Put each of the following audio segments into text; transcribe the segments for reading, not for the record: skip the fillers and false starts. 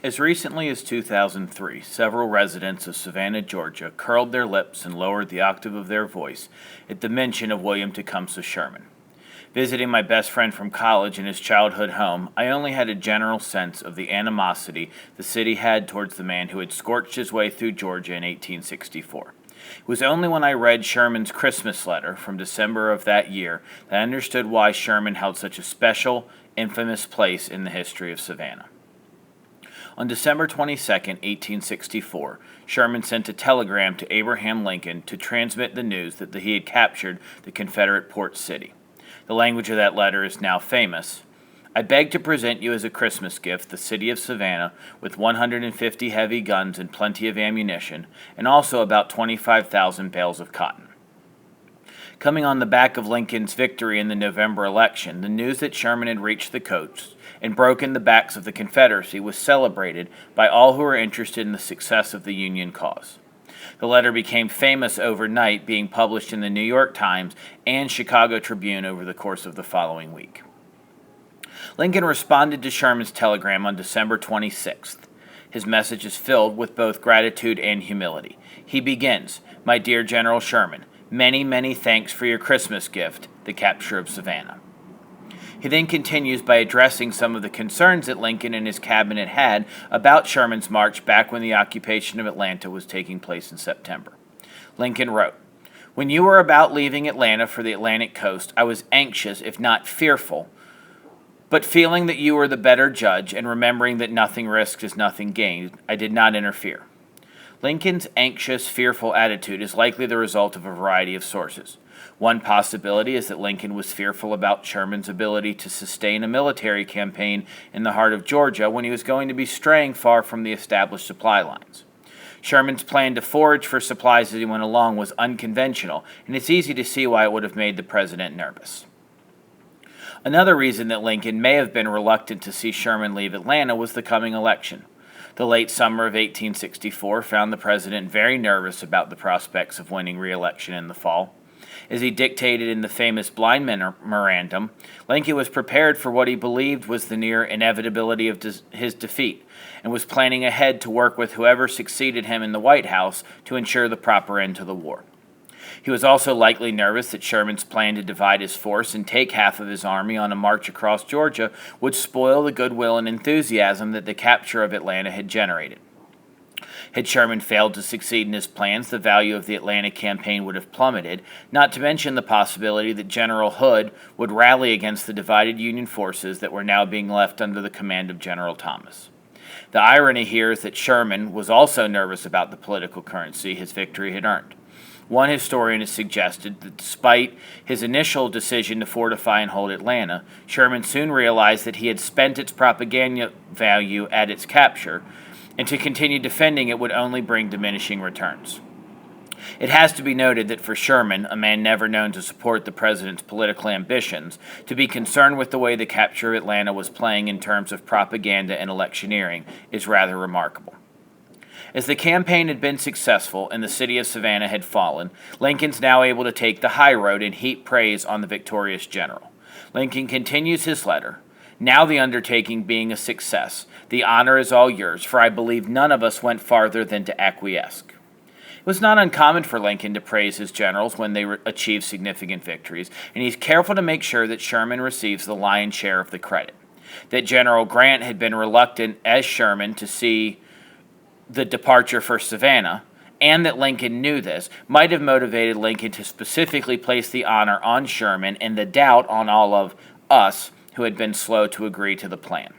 As recently as 2003, several residents of Savannah, Georgia, curled their lips and lowered the octave of their voice at the mention of William Tecumseh Sherman. Visiting my best friend from college in his childhood home, I only had a general sense of the animosity the city had towards the man who had scorched his way through Georgia in 1864. It was only when I read Sherman's Christmas letter from December of that year that I understood why Sherman held such a special, infamous place in the history of Savannah. On December 22, 1864, Sherman sent a telegram to Abraham Lincoln to transmit the news that he had captured the Confederate port city. The language of that letter is now famous. I beg to present you as a Christmas gift the city of Savannah with 150 heavy guns and plenty of ammunition, and also about 25,000 bales of cotton. Coming on the back of Lincoln's victory in the November election, the news that Sherman had reached the coast and broken the backs of the Confederacy was celebrated by all who were interested in the success of the Union cause. The letter became famous overnight, being published in the New York Times and Chicago Tribune over the course of the following week. Lincoln responded to Sherman's telegram on December 26th. His message is filled with both gratitude and humility. He begins, "My dear General Sherman, many, many thanks for your Christmas gift, the capture of Savannah." He then continues by addressing some of the concerns that Lincoln and his cabinet had about Sherman's march back when the occupation of Atlanta was taking place in September. Lincoln wrote, "When you were about leaving Atlanta for the Atlantic coast, I was anxious, if not fearful, but feeling that you were the better judge and remembering that nothing risked is nothing gained, I did not interfere." Lincoln's anxious, fearful attitude is likely the result of a variety of sources. One possibility is that Lincoln was fearful about Sherman's ability to sustain a military campaign in the heart of Georgia when he was going to be straying far from the established supply lines. Sherman's plan to forage for supplies as he went along was unconventional, and it's easy to see why it would have made the president nervous. Another reason that Lincoln may have been reluctant to see Sherman leave Atlanta was the coming election. The late summer of 1864 found the president very nervous about the prospects of winning re-election in the fall. As he dictated in the famous blind memorandum, Lincoln was prepared for what he believed was the near inevitability of his defeat, and was planning ahead to work with whoever succeeded him in the White House to ensure the proper end to the war. He was also likely nervous that Sherman's plan to divide his force and take half of his army on a march across Georgia would spoil the goodwill and enthusiasm that the capture of Atlanta had generated. Had Sherman failed to succeed in his plans, the value of the Atlanta campaign would have plummeted, not to mention the possibility that General Hood would rally against the divided Union forces that were now being left under the command of General Thomas. The irony here is that Sherman was also nervous about the political currency his victory had earned. One historian has suggested that despite his initial decision to fortify and hold Atlanta, Sherman soon realized that he had spent its propaganda value at its capture, and to continue defending it would only bring diminishing returns. It has to be noted that for Sherman, a man never known to support the president's political ambitions, to be concerned with the way the capture of Atlanta was playing in terms of propaganda and electioneering is rather remarkable. As the campaign had been successful and the city of Savannah had fallen, Lincoln's now able to take the high road and heap praise on the victorious general. Lincoln continues his letter, "Now the undertaking being a success, the honor is all yours, for I believe none of us went farther than to acquiesce." It was not uncommon for Lincoln to praise his generals when they achieved significant victories, and he's careful to make sure that Sherman receives the lion's share of the credit. That General Grant had been reluctant as Sherman to see the departure for Savannah, and that Lincoln knew this, might have motivated Lincoln to specifically place the honor on Sherman and the doubt on all of us who had been slow to agree to the plan.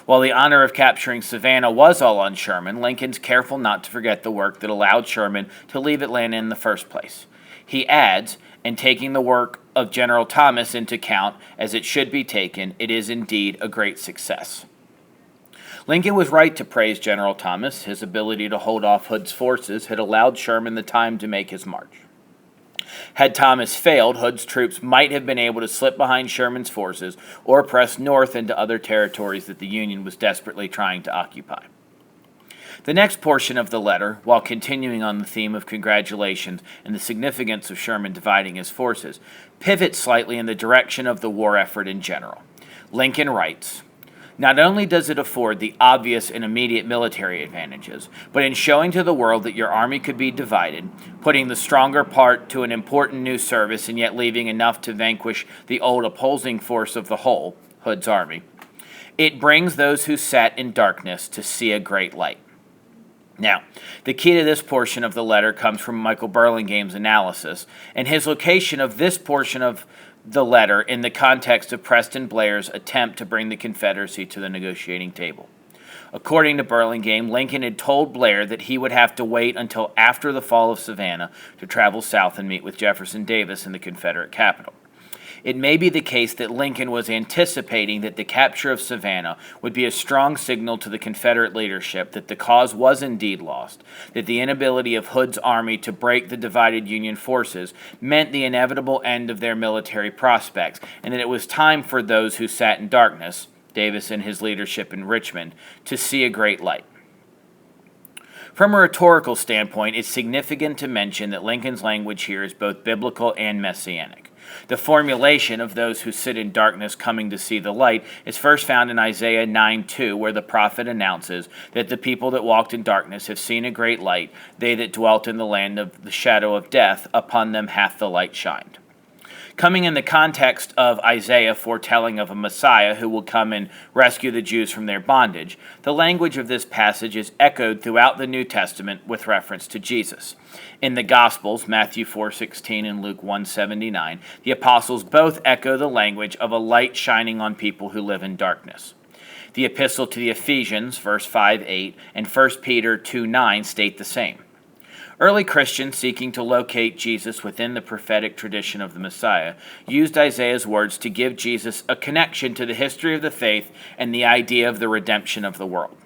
While the honor of capturing Savannah was all on Sherman, Lincoln's careful not to forget the work that allowed Sherman to leave Atlanta in the first place. He adds, and taking the work of General Thomas into account as it should be taken, it is indeed a great success. Lincoln was right to praise General Thomas. His ability to hold off Hood's forces had allowed Sherman the time to make his march. Had Thomas failed, Hood's troops might have been able to slip behind Sherman's forces or press north into other territories that the Union was desperately trying to occupy. The next portion of the letter, while continuing on the theme of congratulations and the significance of Sherman dividing his forces, pivots slightly in the direction of the war effort in general. Lincoln writes, Not only does it afford the obvious and immediate military advantages, but in showing to the world that your army could be divided, putting the stronger part to an important new service and yet leaving enough to vanquish the old opposing force of the whole, Hood's army, it brings those who sat in darkness to see a great light. Now, the key to this portion of the letter comes from Michael Burlingame's analysis, and his location of this portion of the letter in the context of Preston Blair's attempt to bring the Confederacy to the negotiating table. According to Burlingame, Lincoln had told Blair that he would have to wait until after the fall of Savannah to travel south and meet with Jefferson Davis in the Confederate capital. It may be the case that Lincoln was anticipating that the capture of Savannah would be a strong signal to the Confederate leadership that the cause was indeed lost, that the inability of Hood's army to break the divided Union forces meant the inevitable end of their military prospects, and that it was time for those who sat in darkness, Davis and his leadership in Richmond, to see a great light. From a rhetorical standpoint, it's significant to mention that Lincoln's language here is both biblical and messianic. The formulation of those who sit in darkness coming to see the light is first found in Isaiah 9:2, where the prophet announces that the people that walked in darkness have seen a great light, they that dwelt in the land of the shadow of death, upon them hath the light shined. Coming in the context of Isaiah foretelling of a Messiah who will come and rescue the Jews from their bondage, the language of this passage is echoed throughout the New Testament with reference to Jesus. In the Gospels, Matthew 4:16 and Luke 1:79, the apostles both echo the language of a light shining on people who live in darkness. The epistle to the Ephesians, verse 5:8, and 1 Peter 2:9 state the same. Early Christians seeking to locate Jesus within the prophetic tradition of the Messiah used Isaiah's words to give Jesus a connection to the history of the faith and the idea of the redemption of the world.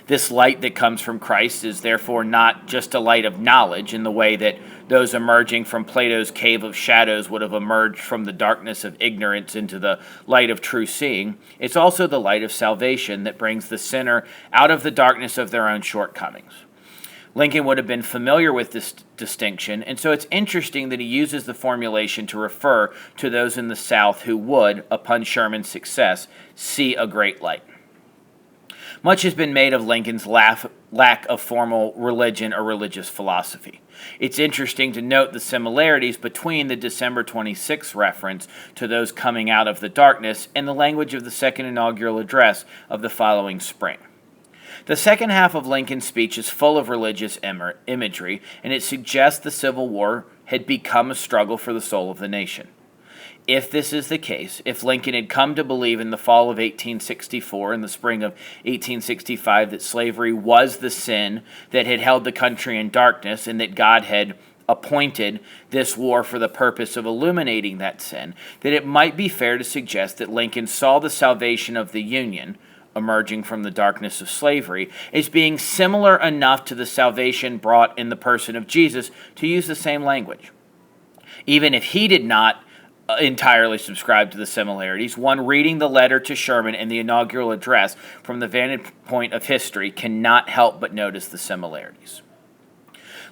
This light that comes from Christ is therefore not just a light of knowledge in the way that those emerging from Plato's cave of shadows would have emerged from the darkness of ignorance into the light of true seeing. It's also the light of salvation that brings the sinner out of the darkness of their own shortcomings. Lincoln would have been familiar with this distinction, and so it's interesting that he uses the formulation to refer to those in the South who would, upon Sherman's success, see a great light. Much has been made of Lincoln's lack of formal religion or religious philosophy. It's interesting to note the similarities between the December 26th reference to those coming out of the darkness and the language of the second inaugural address of the following spring. The second half of Lincoln's speech is full of religious imagery, and it suggests the Civil War had become a struggle for the soul of the nation. If this is the case, if Lincoln had come to believe in the fall of 1864 and the spring of 1865 that slavery was the sin that had held the country in darkness and that God had appointed this war for the purpose of illuminating that sin, then it might be fair to suggest that Lincoln saw the salvation of the Union, emerging from the darkness of slavery, as being similar enough to the salvation brought in the person of Jesus to use the same language. Even if he did not entirely subscribe to the similarities, one reading the letter to Sherman and the inaugural address from the vantage point of history cannot help but notice the similarities.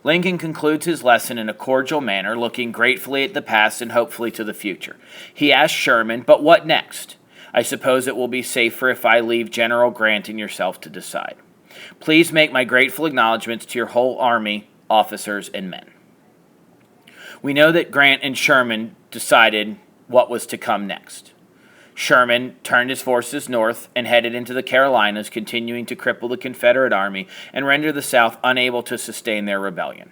Lincoln concludes his lesson in a cordial manner, looking gratefully at the past and hopefully to the future. He asks Sherman, "But what next? I suppose it will be safer if I leave General Grant and yourself to decide. Please make my grateful acknowledgments to your whole army, officers, and men." We know that Grant and Sherman decided what was to come next. Sherman turned his forces north and headed into the Carolinas, continuing to cripple the Confederate army and render the South unable to sustain their rebellion.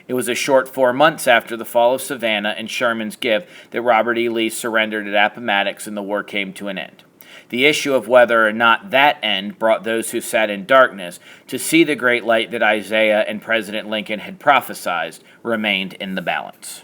It was a short 4 months after the fall of Savannah and Sherman's gift that Robert E. Lee surrendered at Appomattox and the war came to an end. The issue of whether or not that end brought those who sat in darkness to see the great light that Isaiah and President Lincoln had prophesied remained in the balance.